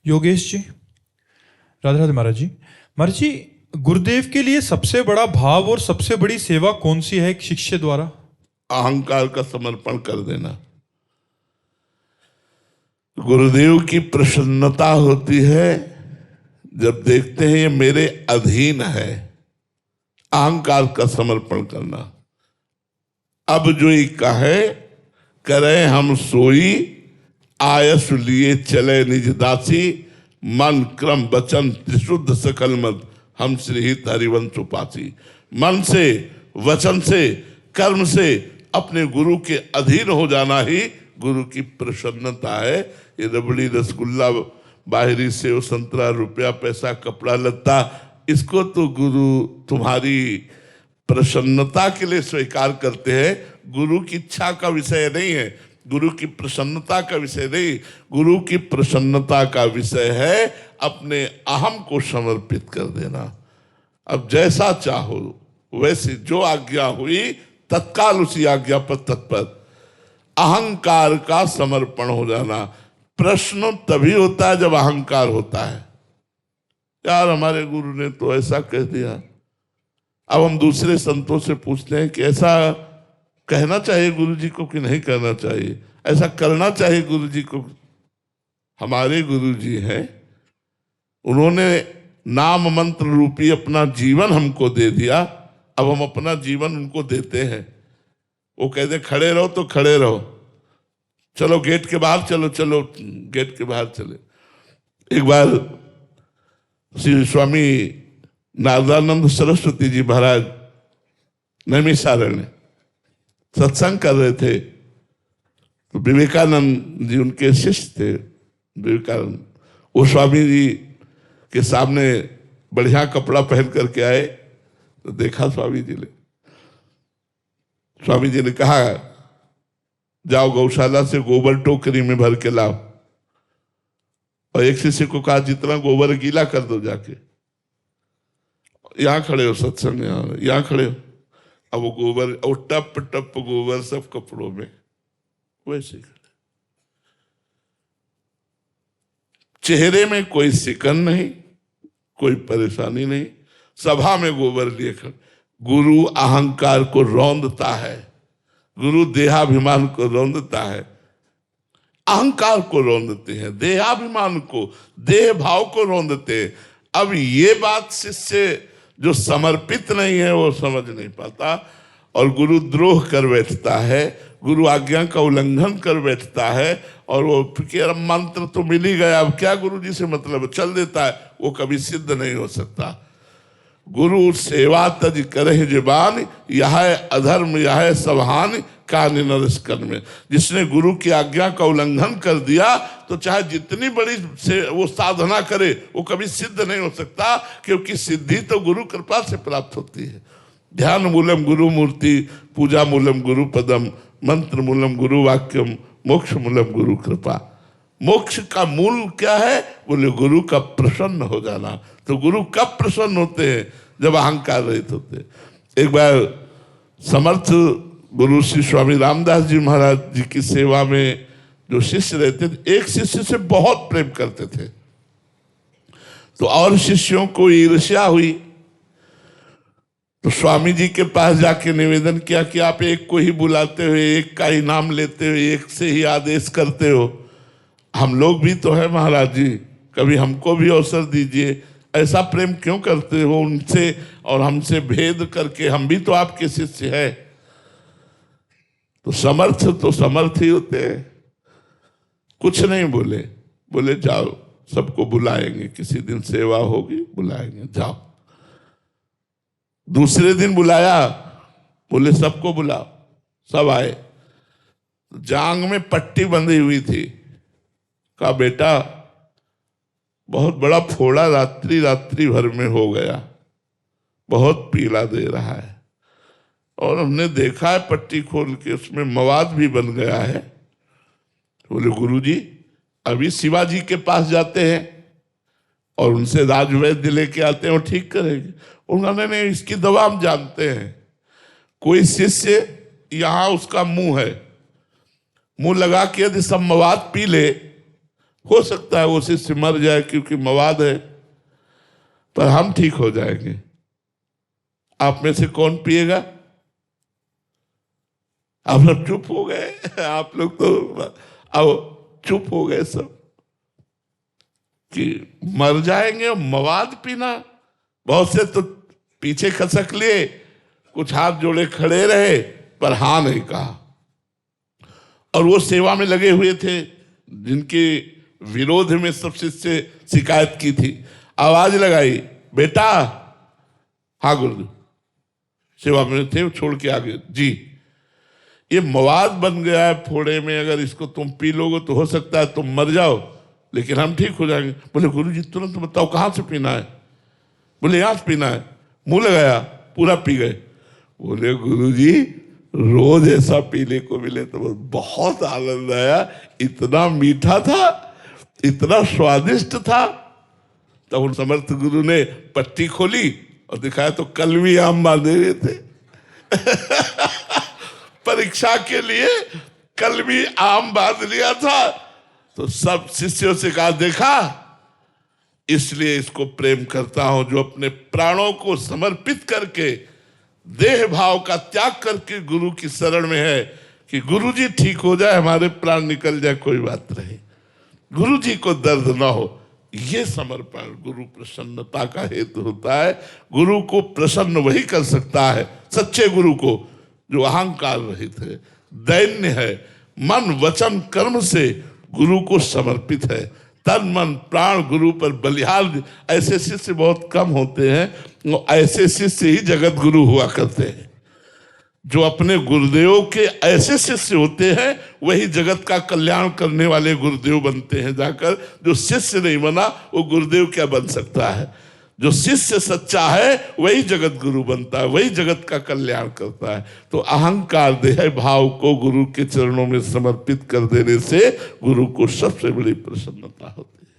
योगेश जी, राधे राधे महाराज जी। महाराज जी, गुरुदेव के लिए सबसे बड़ा भाव और सबसे बड़ी सेवा कौन सी है एक शिष्य द्वारा? अहंकार का समर्पण कर देना। गुरुदेव की प्रसन्नता होती है जब देखते हैं ये मेरे अधीन है। अहंकार का समर्पण करना। अब जो ही कहे करे हम सोई, आयस लिए चले निज दासी, मन क्रम वचन त्रिशुद्ध सकल मत, हम श्री हित हरिवंश उपासी। मन से, वचन से, कर्म से अपने गुरु के अधीन हो जाना ही गुरु की प्रसन्नता है। ये रबड़ी रसगुल्ला, बाहरी सेव संतरा, रुपया पैसा, कपड़ा लत्ता, इसको तो गुरु तुम्हारी प्रसन्नता के लिए स्वीकार करते हैं। गुरु की इच्छा का विषय नहीं है, गुरु की प्रसन्नता का विषय नहीं। गुरु की प्रसन्नता का विषय है अपने अहम को समर्पित कर देना। अब जैसा चाहो वैसे, जो आज्ञा हुई तत्काल उसी आज्ञा पर तत्पर। अहंकार का समर्पण हो जाना। प्रश्न तभी होता है जब अहंकार होता है। यार हमारे गुरु ने तो ऐसा कह दिया। अब हम दूसरे संतों से पूछते हैं कि ऐसा कहना चाहिए गुरु जी को कि नहीं कहना चाहिए, ऐसा करना चाहिए गुरु जी को। हमारे गुरु जी हैं, उन्होंने नाम मंत्र रूपी अपना जीवन हमको दे दिया। अब हम अपना जीवन उनको देते हैं। वो कहते खड़े रहो तो खड़े रहो, चलो गेट के बाहर चलो, चलो गेट के बाहर चले। एक बार श्री स्वामी नारदानंद सरस्वती जी महाराज नैमिषारण्य सत्संग कर रहे थे, तो विवेकानंद जी उनके शिष्य थे। विवेकानंद वो स्वामी जी के सामने बढ़िया कपड़ा पहन करके आए, तो देखा स्वामी जी ने कहा जाओ गौशाला से गोबर टोकरी में भर के लाओ, और एक शिष्य को कहा जितना गोबर गीला कर दो जाके। यहाँ खड़े हो सत्संग, यहाँ खड़े हो। अब वो गोबर और टप टप गोबर सब कपड़ों में वैसे खड़े। चेहरे में कोई सिकन नहीं, कोई परेशानी नहीं, सभा में गोबर लिए खड़े। गुरु अहंकार को रौंदता है, गुरु देहाभिमान को रौंदता है, अहंकार को रौंदते हैं, देहाभिमान को, देह भाव को रौंदते हैं। अब ये बात शिष्य जो समर्पित नहीं है वो समझ नहीं पाता, और गुरु द्रोह कर बैठता है, गुरु आज्ञा का उल्लंघन कर बैठता है, और वो फिर मंत्र तो मिल ही गया, अब क्या गुरु जी से मतलब, चल देता है। वो कभी सिद्ध नहीं हो सकता। गुरु सेवा तज करे जुबान, यह अधर्म यह सबहान कान नरस कर्म। जिसने गुरु की आज्ञा का उल्लंघन कर दिया तो चाहे जितनी बड़ी से वो साधना करे वो कभी सिद्ध नहीं हो सकता, क्योंकि सिद्धि तो गुरु कृपा से प्राप्त होती है। ध्यान मूलम गुरु मूर्ति, पूजा मूलम गुरु पदम, मंत्र मूलम गुरु वाक्यम, मोक्ष मूलम गुरु कृपा। मोक्ष का मूल क्या है? बोले गुरु का प्रसन्न हो जाना। तो गुरु कब प्रसन्न होते हैं? जब अहंकार रहित होते हैं। एक बार समर्थ गुरु श्री स्वामी रामदास जी महाराज जी की सेवा में जो शिष्य रहते थे, एक शिष्य से बहुत प्रेम करते थे, तो और शिष्यों को ईर्ष्या हुई, तो स्वामी जी के पास जाके निवेदन किया कि आप एक को ही बुलाते हो, एक का ही नाम लेते हो, एक से ही आदेश करते हो। हम लोग भी तो है महाराज जी, कभी हमको भी अवसर दीजिए। ऐसा प्रेम क्यों करते हो उनसे और हमसे भेद करके? हम भी तो आपके शिष्य हैं। तो समर्थ ही होते हैं। कुछ नहीं बोले, बोले जाओ सबको बुलाएंगे, किसी दिन सेवा होगी बुलाएंगे, जाओ। दूसरे दिन बुलाया, बोले सबको बुलाओ, सब आए। जांग में पट्टी बंधी हुई थी। कहा बेटा बहुत बड़ा फोड़ा रात्रि भर में हो गया, बहुत पीला दे रहा है, और हमने देखा है पट्टी खोल के उसमें मवाद भी बन गया है। बोले गुरुजी अभी शिवाजी के पास जाते हैं और उनसे राजवैद्य लेके आते हैं, वो ठीक करेंगे। उन्होंने नहीं, इसकी दवा हम जानते हैं। कोई शिष्य यहाँ उसका मुंह है, मुंह लगा के यदि सब मवाद पी ले हो सकता है वो शिष्य मर जाए क्योंकि मवाद है, पर हम ठीक हो जाएंगे। आप में से कौन पिएगा? आप लोग चुप हो गए। आप लोग तो अब चुप हो गए सब कि मर जाएंगे। मवाद पीना, बहुत से तो पीछे खसक लिए, कुछ हाथ जोड़े खड़े रहे, पर हाँ नहीं कहा। और वो सेवा में लगे हुए थे जिनके विरोध में सब शिष्य शिकायत की थी, आवाज लगाई, बेटा। हाँ गुरुदेव, सेवा में थे, छोड़ के आगे जी। ये मवाद बन गया है फोड़े में, अगर इसको तुम पी लोगे तो हो सकता है तुम मर जाओ, लेकिन हम ठीक हो जाएंगे। बोले गुरुजी तुरंत बताओ कहाँ से पीना है? बोले यहाँ से पीना है। मुंह लगाया, पूरा पी गए। बोले गुरुजी रोज ऐसा पीने को मिले तो बहुत आनंद आया, इतना मीठा था, इतना स्वादिष्ट था। तब उन समर्थ गुरु ने पट्टी खोली और दिखाया तो कलमी आम बांधे हुए थे। परीक्षा के लिए कलमी आम बांध लिया था। तो सब शिष्यों से कहा, देखा, इसलिए इसको प्रेम करता हूं, जो अपने प्राणों को समर्पित करके, देह भाव का त्याग करके गुरु की शरण में है कि गुरु जी ठीक हो जाए, हमारे प्राण निकल जाए, कोई बात नहीं, गुरु जी को दर्द ना हो। ये समर्पण गुरु प्रसन्नता का हेतु होता है। गुरु को प्रसन्न वही कर सकता है, सच्चे गुरु को, जो अहंकार रहित है, दैन्य है, मन वचन कर्म से गुरु को समर्पित है, तन मन प्राण गुरु पर बलिहार। ऐसे शिष्य बहुत कम होते हैं, ऐसे शिष्य ही जगत गुरु हुआ करते हैं। जो अपने गुरुदेव के ऐसे शिष्य होते हैं वही जगत का कल्याण करने वाले गुरुदेव बनते हैं जाकर। जो शिष्य नहीं बना वो गुरुदेव क्या बन सकता है? जो शिष्य सच्चा है वही जगत गुरु बनता है, वही जगत का कल्याण करता है। तो अहंकार देह भाव को गुरु के चरणों में समर्पित कर देने से गुरु को सबसे बड़ी प्रसन्नता होती है।